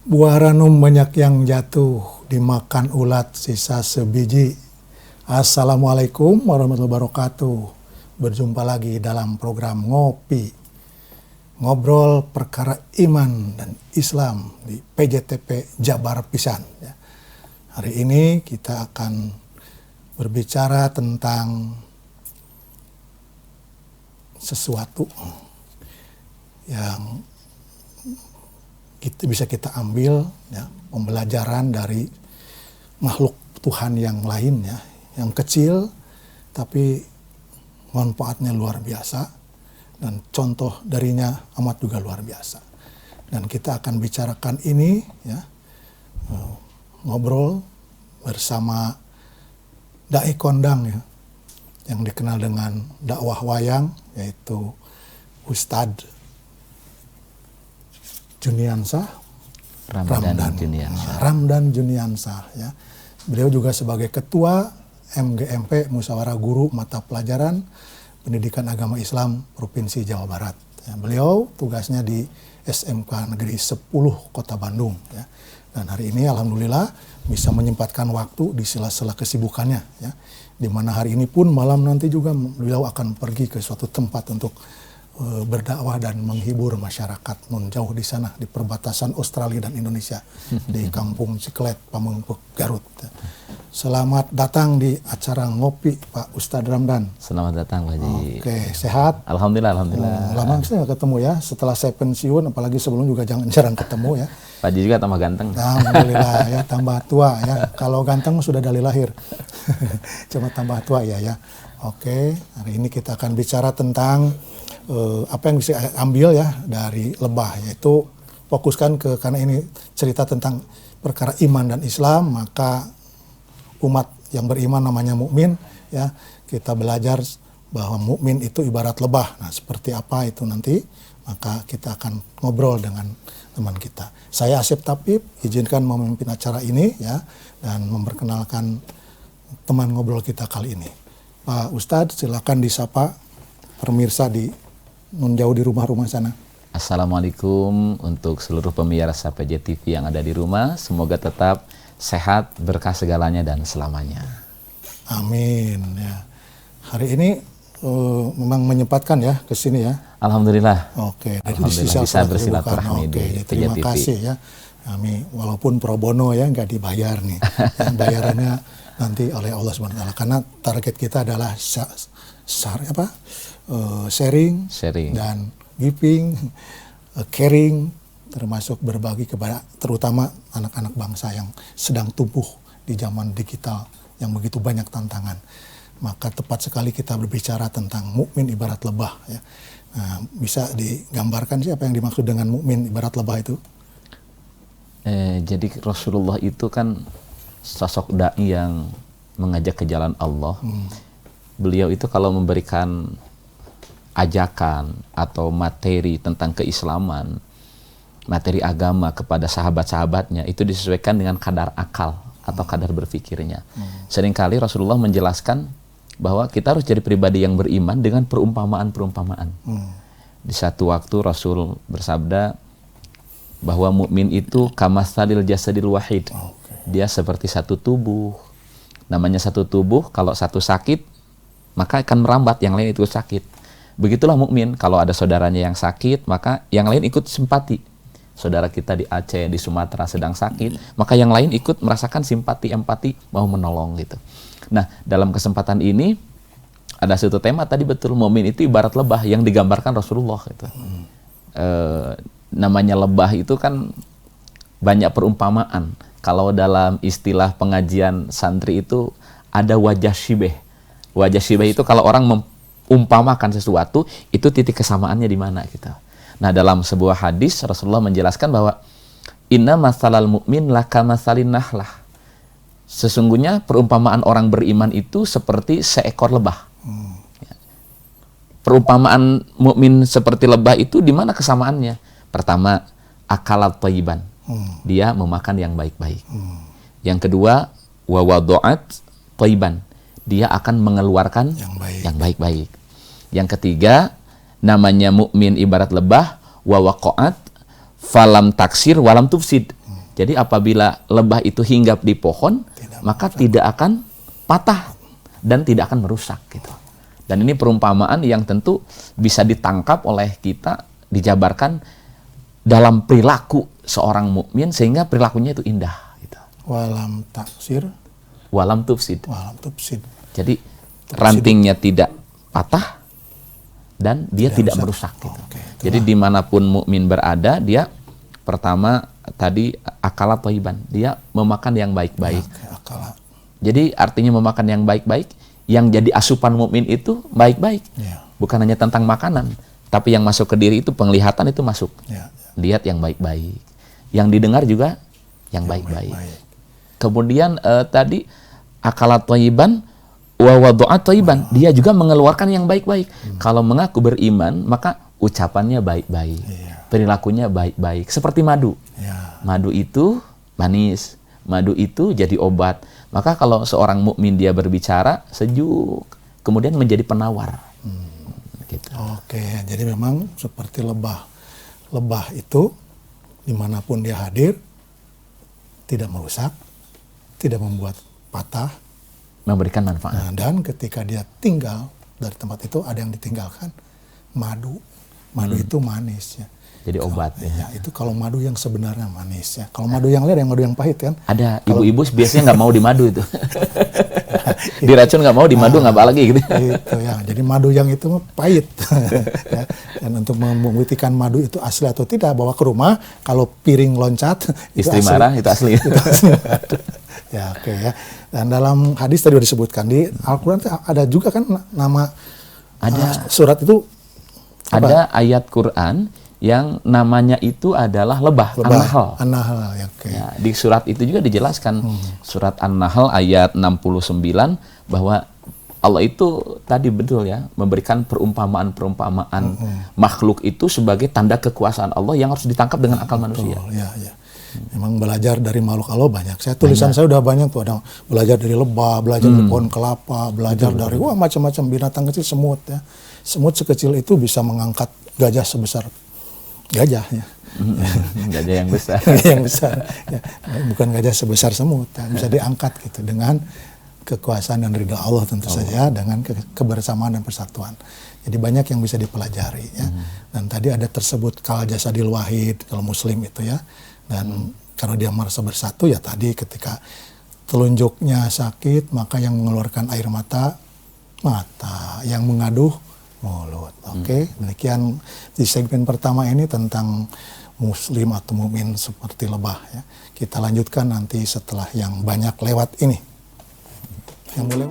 Buah ranum banyak yang jatuh, dimakan ulat sisa sebiji. Assalamualaikum warahmatullahi wabarakatuh. Berjumpa lagi dalam program Ngopi, ngobrol perkara iman dan Islam di PJTP Jabar Pisan. Hari ini kita akan berbicara tentang sesuatu yang bisa kita ambil pembelajaran dari makhluk Tuhan yang lain yang kecil tapi manfaatnya luar biasa dan contoh darinya amat juga luar biasa. Dan kita akan bicarakan ini ngobrol bersama dai kondang yang dikenal dengan dakwah wayang, yaitu Ustadz Ramdan Juniansah. Beliau juga sebagai ketua MGMP Musyawarah Guru Mata Pelajaran Pendidikan Agama Islam Provinsi Jawa Barat. Beliau tugasnya di SMK Negeri 10 Kota Bandung. Dan hari ini alhamdulillah bisa menyempatkan waktu di sela-sela kesibukannya. Di mana hari ini pun malam nanti juga beliau akan pergi ke suatu tempat untuk berdakwah dan menghibur masyarakat nun jauh di sana di perbatasan Australia dan Indonesia di Kampung Ciklet, Pamengpeuk, Garut. Selamat datang di acara Ngopi, Pak Ustadz Ramdan. Selamat datang, Pak Haji. Oke, sehat? Alhamdulillah. Lama saya nggak ketemu ya. Setelah saya pensiun, apalagi sebelum juga jarang ketemu ya. Pak Haji juga tambah ganteng. Alhamdulillah tambah tua ya. Kalau ganteng sudah dari lahir. Cuma tambah tua ya. Oke, hari ini kita akan bicara tentang apa yang bisa ambil dari lebah, yaitu fokuskan karena ini cerita tentang perkara iman dan Islam, maka umat yang beriman namanya mukmin kita belajar bahwa mukmin itu ibarat lebah. Nah, seperti apa itu nanti maka kita akan ngobrol dengan teman kita. Saya Asep Tapib, izinkan memimpin acara ini dan memperkenalkan teman ngobrol kita kali ini. Pak Ustadz, silakan disapa pemirsa di nun jauh di rumah-rumah sana. Assalamualaikum untuk seluruh pemirsa PJTV yang ada di rumah. Semoga tetap sehat, berkah segalanya dan selamanya. Amin. Hari ini memang menyempatkan ke sini ya. Alhamdulillah. Oke. Alhamdulillah bisa bersilaturahmi di PJTV. Terima kasih Kami walaupun pro bono nggak dibayar nih. Bayarannya nanti oleh Allah Subhanahu wa taala, karena target kita adalah sharing dan giving, caring, termasuk berbagi kepada terutama anak-anak bangsa yang sedang tumbuh di zaman digital yang begitu banyak tantangan. Maka tepat sekali kita berbicara tentang mukmin ibarat lebah. Nah, bisa digambarkan siapa yang dimaksud dengan mukmin ibarat lebah itu? Jadi Rasulullah itu kan sosok dai yang mengajak ke jalan Allah. Beliau itu kalau memberikan ajakan atau materi tentang keislaman, materi agama kepada sahabat-sahabatnya itu disesuaikan dengan kadar akal atau kadar berpikirnya. Seringkali Rasulullah menjelaskan bahwa kita harus jadi pribadi yang beriman dengan perumpamaan-perumpamaan. Di satu waktu Rasul bersabda bahwa mukmin itu kamatsalil jasadil wahid. Dia seperti satu tubuh. Namanya satu tubuh, kalau satu sakit maka akan merambat yang lain itu sakit. Begitulah mukmin, kalau ada saudaranya yang sakit, maka yang lain ikut simpati. Saudara kita di Aceh, di Sumatera sedang sakit, maka yang lain ikut merasakan simpati, empati, mau menolong gitu. Nah, dalam kesempatan ini ada satu tema tadi betul, mukmin itu ibarat lebah yang digambarkan Rasulullah gitu. Namanya lebah itu kan banyak perumpamaan. Kalau dalam istilah pengajian santri itu ada wajah syibeh. Wajah syibeh itu kalau orang umpamakan sesuatu, itu titik kesamaannya di mana gitu. Nah, dalam sebuah hadis Rasulullah menjelaskan bahwa inna masalal mu'min laka masalin nahlah. Sesungguhnya perumpamaan orang beriman itu seperti seekor lebah. Perumpamaan mukmin seperti lebah itu di mana kesamaannya? Pertama, akalat thayyiban. Dia memakan yang baik-baik. Yang kedua, wa wadu'at thayyiban. Dia akan mengeluarkan yang baik-baik. Yang ketiga, namanya mukmin ibarat lebah, wa waqa'at falam taksir walam tufsid. Jadi apabila lebah itu hinggap di pohon, maka tidak akan patah dan tidak akan merusak gitu. Dan ini perumpamaan yang tentu bisa ditangkap oleh kita, dijabarkan dalam perilaku seorang mukmin sehingga perilakunya itu indah gitu. Walam taksir, Walam tufsid. walam tufsid. Jadi rantingnya tidak patah dan dia tidak merusak gitu. Jadi dimanapun mukmin berada, dia pertama tadi akala thayyiban, dia memakan yang baik-baik. Akala. Jadi artinya memakan yang baik-baik, yang jadi asupan mukmin itu baik-baik. Ya. Bukan hanya tentang makanan, tapi yang masuk ke diri itu penglihatan itu masuk. Ya. Lihat yang baik-baik. Yang didengar juga yang baik-baik. Kemudian tadi akala thayyiban wa wadu'a thayyiban, dia juga mengeluarkan yang baik-baik. Kalau mengaku beriman, maka ucapannya baik-baik. Perilakunya baik-baik. Seperti madu. Ya. Madu itu manis. Madu itu jadi obat. Maka kalau seorang mukmin dia berbicara sejuk, kemudian menjadi penawar. Gitu. Oke, jadi memang seperti lebah. Lebah itu dimanapun dia hadir, tidak merusak, tidak membuat patah, Memberikan manfaat. nah, dan ketika dia tinggal dari tempat itu ada yang ditinggalkan, madu. Madu itu manis ya. Jadi obat ya. Ya, itu kalau madu yang sebenarnya manis ya. Kalau madu yang lain yang madu yang pahit kan. Ada ibu-ibu biasanya nggak mau di madu itu. Diracun nggak mau, di madu nggak apa lagi gitu. Itu ya. Jadi madu yang itu mah pahit. Ya. Dan untuk membuktikan madu itu asli atau tidak, bawa ke rumah, kalau piring loncat, Istri asli. marah itu asli. Itu asli madu. Ya, oke ya. Dan dalam hadis tadi sudah disebutkan di Al-Qur'an ada juga kan nama Ada. Surat itu Ada ayat Quran yang namanya itu adalah lebah. An-Nahl. An-Nahl ya, oke. Ya, di surat itu juga dijelaskan, surat An-Nahl ayat 69, bahwa Allah itu tadi betul ya, memberikan perumpamaan-perumpamaan makhluk itu sebagai tanda kekuasaan Allah yang harus ditangkap dengan akal manusia. Ya, ya. Memang belajar dari makhluk Allah banyak. Tulisan saya udah banyak tuh, ada belajar dari lebah, belajar dari pohon kelapa, belajar dari macam-macam binatang kecil, semut ya. Semut sekecil itu bisa mengangkat gajah sebesar gajah ya. Gajah yang besar. Yang besar. Ya. Bukan gajah sebesar semut, ya. Bisa diangkat gitu dengan kekuasaan dan ridha Allah tentu saja, dengan kebersamaan dan persatuan. Jadi banyak yang bisa dipelajari ya. Dan tadi ada tersebut kal jasadil wahid kalau muslim itu ya. Dan karena dia merasa bersatu ya, tadi ketika telunjuknya sakit maka yang mengeluarkan air mata, yang mengaduh mulut. Oke, demikian di segmen pertama ini tentang muslim atau mukmin seperti lebah ya. Kita lanjutkan nanti setelah yang banyak lewat ini. Yang boleh.